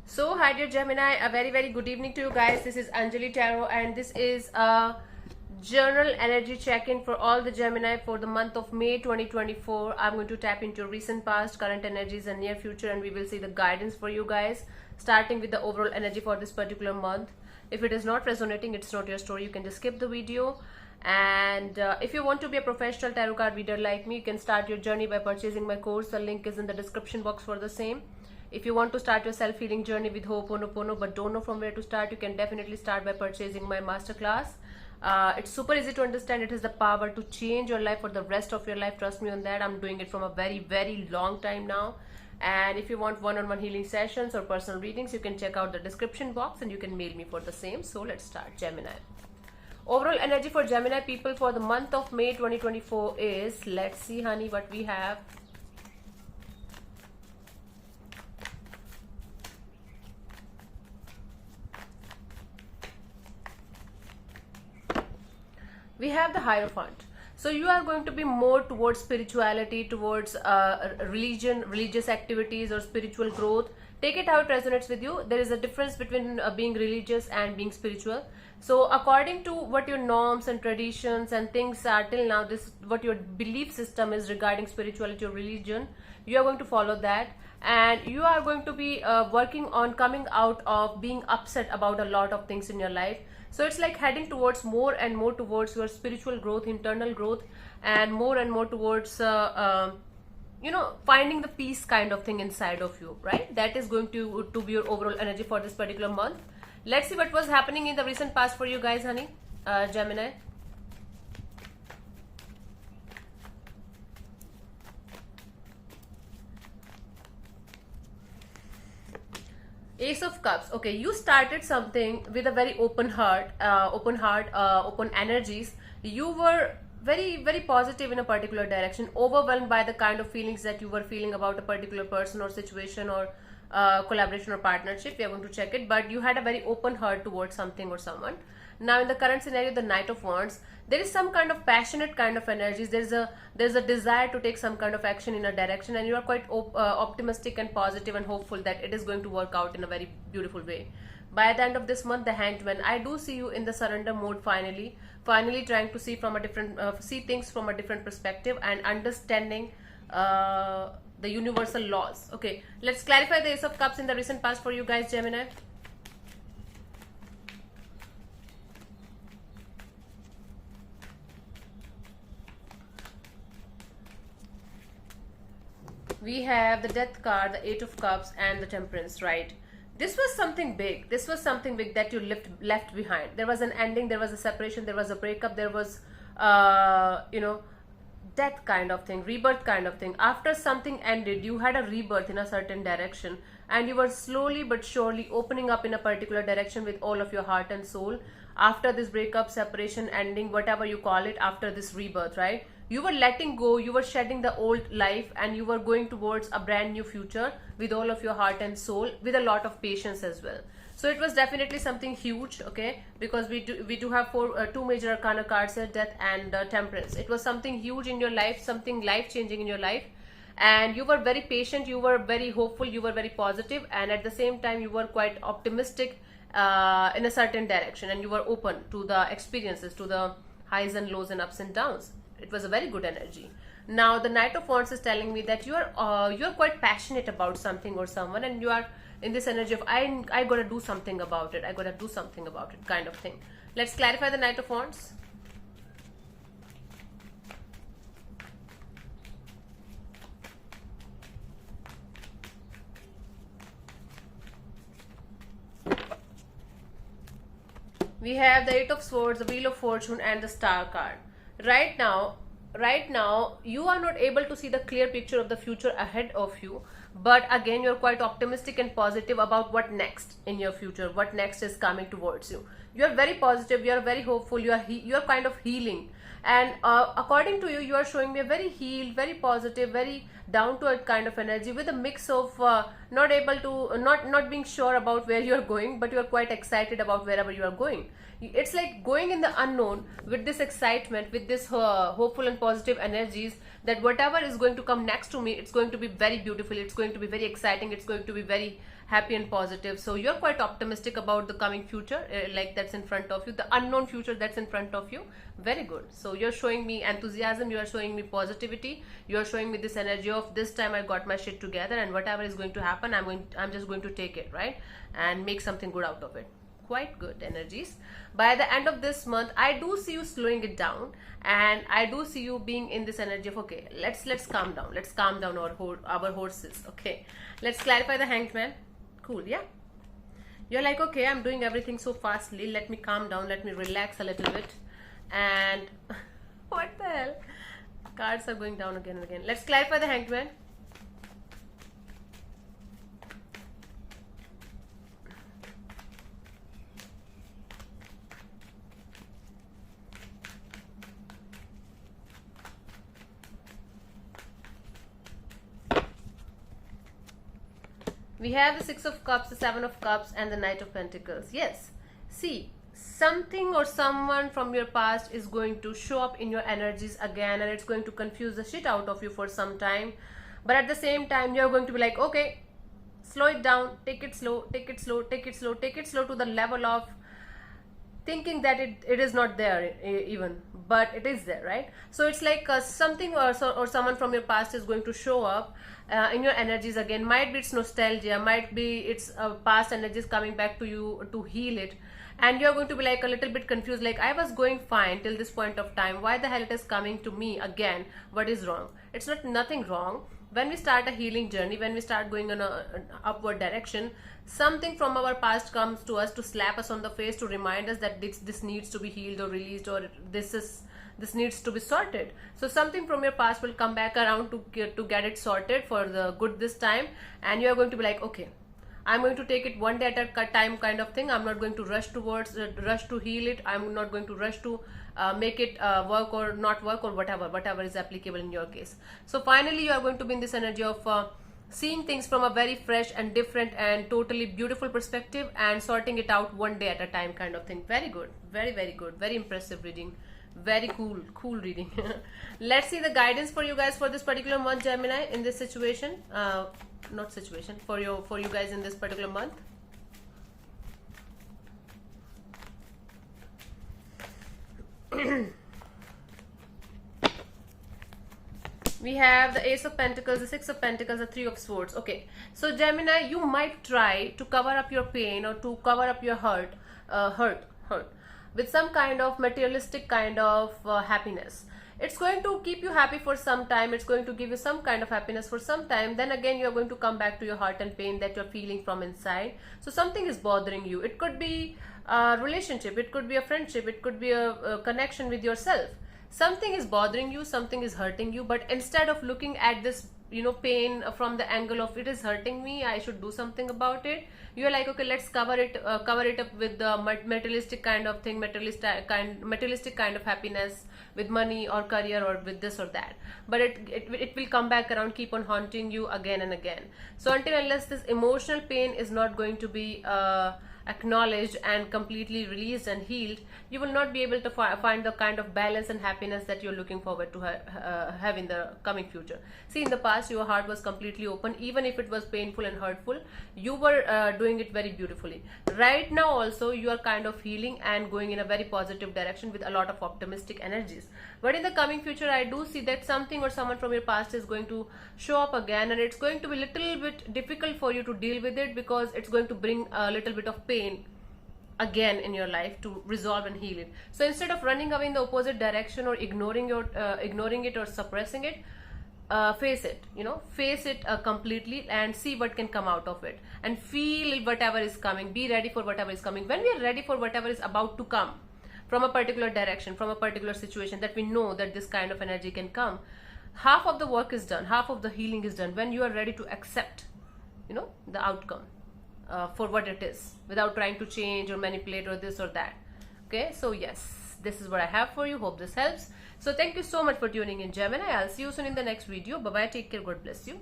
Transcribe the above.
So, hi dear Gemini, a very good evening to you guys. This is Anjali Tarot, and this is a journal energy check-in for all the Gemini for the month of May 2024. I'm going to tap into your recent past, current energies, and near future, and we will see the guidance for you guys, starting with the overall energy for this particular month. If it is not resonating, it's not your story. You can just skip the video. And if you want to be a professional tarot card reader like me, you can start your journey by purchasing my course. The link is in the description box for the same. If you want to start your self-healing journey with Ho'oponopono but don't know from where to start, you can definitely start by purchasing my masterclass. It's super easy to understand. It has the power to change your life for the rest of your life. Trust me on that. I'm doing it from a very long time now. And if you want one-on-one healing sessions or personal readings, you can check out the description box and you can mail me for the same. So let's start. Gemini. Overall energy for Gemini people for the month of May 2024 is, let's see honey what we have. We have the Hierophant. So you are going to be more towards spirituality, towards religion, religious activities or spiritual growth. Take it how it resonates with you. There is a difference between being religious and being spiritual. So according to what your norms and traditions and things are till now, this what your belief system is regarding spirituality or religion, you are going to follow that, and you are going to be working on coming out of being upset about a lot of things in your life. So it's like heading towards more and more towards your spiritual growth, internal growth, and more towards finding the peace kind of thing inside of you, right? That is going to be your overall energy for this particular month. Let's see what was happening in the recent past for you guys, honey. Gemini. Ace of Cups. Okay, you started something with a very open heart, open energies. You were very positive in a particular direction, overwhelmed by the kind of feelings that you were feeling about a particular person or situation or collaboration or partnership. We are going to check it, but you had a very open heart towards something or someone. Now in the current scenario, the Knight of Wands, there is some kind of passionate kind of energies. There's a desire to take some kind of action in a direction, and you are quite optimistic and positive and hopeful that it is going to work out in a very beautiful way. By the end of this month, the Hanged Man, I do see you in the surrender mode. Finally trying to see from a different see things from a different perspective and understanding the universal laws. Okay, let's clarify the Ace of Cups in the recent past for you guys, Gemini. We have the Death card, the Eight of Cups, and the Temperance, right? This was something big. This was something big that you left behind. There was an ending, there was a separation, there was a breakup, there was, death kind of thing, rebirth kind of thing. After something ended, you had a rebirth in a certain direction, and you were slowly but surely opening up in a particular direction with all of your heart and soul. After this breakup, separation, ending, whatever you call it, after this rebirth, right? You were letting go, you were shedding the old life, and you were going towards a brand new future with all of your heart and soul, with a lot of patience as well. So it was definitely something huge, okay, because we do have two major arcana cards here, Death and Temperance. It was something huge in your life, something life changing in your life, and you were very patient, you were very hopeful, you were very positive, and at the same time you were quite optimistic in a certain direction, and you were open to the experiences, to the highs and lows and ups and downs. It was a very good energy. Now the Knight of Wands is telling me that you're quite passionate about something or someone, and you are in this energy of I gotta do something about it, I gotta do something about it kind of thing. Let's clarify the Knight of Wands. We have the Eight of Swords, the Wheel of Fortune, and the Star card. Right now you are not able to see the clear picture of the future ahead of you, but again you're quite optimistic and positive about what next in your future, what next is coming towards you. You're very positive, you're very hopeful, you're kind of healing, and according to you, you are showing me a very healed, very positive, very down to earth kind of energy, with a mix of not being sure about where you're going, but you're quite excited about wherever you are going. It's like going in the unknown with this excitement, with this hopeful and positive energies, that whatever is going to come next to me, it's going to be very beautiful, it's going to be very exciting, it's going to be very happy and positive. So you're quite optimistic about the coming future, like that's in front of you, the unknown future that's in front of you. Very good. So you're showing me enthusiasm, you are showing me positivity, you're showing me this energy of this time I got my shit together, and whatever is going to happen, I'm just going to take it, right, and make something good out of it. Quite good energies. By the end of this month, I do see you slowing it down, and I do see you being in this energy of, okay, let's calm down, let's calm down our horses. Okay, let's clarify the Hanged Man. Cool, yeah. You're like, okay, I'm doing everything so fastly, let me calm down, let me relax a little bit. And what the hell, cards are going down again and again. Let's clarify the Hanged Man. We have the Six of Cups, the Seven of Cups, and the Knight of Pentacles. Yes. See, something or someone from your past is going to show up in your energies again, and it's going to confuse the shit out of you for some time. But at the same time, you're going to be like, okay, slow it down, take it slow, take it slow, take it slow, take it slow, to the level of thinking that it is not there even, but it is there, right? So it's like something or someone from your past is going to show up in your energies again. Might be it's nostalgia, might be it's past energies coming back to you to heal it, and you're going to be like a little bit confused, like I was going fine till this point of time, why the hell it is coming to me again, what is wrong? It's not nothing wrong. When we start a healing journey, when we start going in an upward direction, something from our past comes to us to slap us on the face, to remind us that this needs to be healed or released, or this needs to be sorted. So something from your past will come back around to get it sorted for the good this time, and you are going to be like, okay, I'm going to take it one day at a time, kind of thing. I'm not going to rush to heal it. I'm not going to rush to make it work or not work, or whatever is applicable in your case. So finally, you are going to be in this energy of seeing things from a very fresh and different and totally beautiful perspective, and sorting it out one day at a time, kind of thing. Very good. Very, very good. Very impressive reading. Very cool reading. Let's see the guidance for you guys for this particular month, Gemini, in this situation. Not situation, for you guys in this particular month. We have the Ace of Pentacles, the Six of Pentacles, the Three of Swords. Okay, so Gemini, you might try to cover up your pain or to cover up your hurt with some kind of materialistic kind of happiness. It's going to keep you happy for some time. It's going to give you some kind of happiness for some time. Then again, you're going to come back to your heart and pain that you're feeling from inside. So something is bothering you. It could be a relationship. It could be a friendship. It could be a connection with yourself. Something is bothering you. Something is hurting you. But instead of looking at this, pain from the angle of it is hurting me, I should do something about it, you're like, okay, let's cover it up with the materialistic kind of thing, materialistic kind of happiness, with money or career or with this or that. But it will come back around, keep on haunting you again and again. So until unless this emotional pain is not going to be acknowledged and completely released and healed, you will not be able to find the kind of balance and happiness that you're looking forward to have in the coming future. See, in the past, your heart was completely open. Even if it was painful and hurtful, you were doing it very beautifully. Right now also, you are kind of healing and going in a very positive direction with a lot of optimistic energies. But in the coming future, I do see that something or someone from your past is going to show up again, and it's going to be a little bit difficult for you to deal with it, because it's going to bring a little bit of pain again in your life to resolve and heal it. So instead of running away in the opposite direction or ignoring it or suppressing it, face it completely and see what can come out of it, and feel whatever is coming. Be ready for whatever is coming. When we are ready for whatever is about to come from a particular direction, from a particular situation, that we know that this kind of energy can come, half of the work is done, half of the healing is done, when you are ready to accept the outcome for what it is, without trying to change or manipulate or this or that. Okay, so yes, this is what I have for you. Hope this helps. So thank you so much for tuning in, Gemini. I'll see you soon in the next video. Bye bye, take care, God bless you.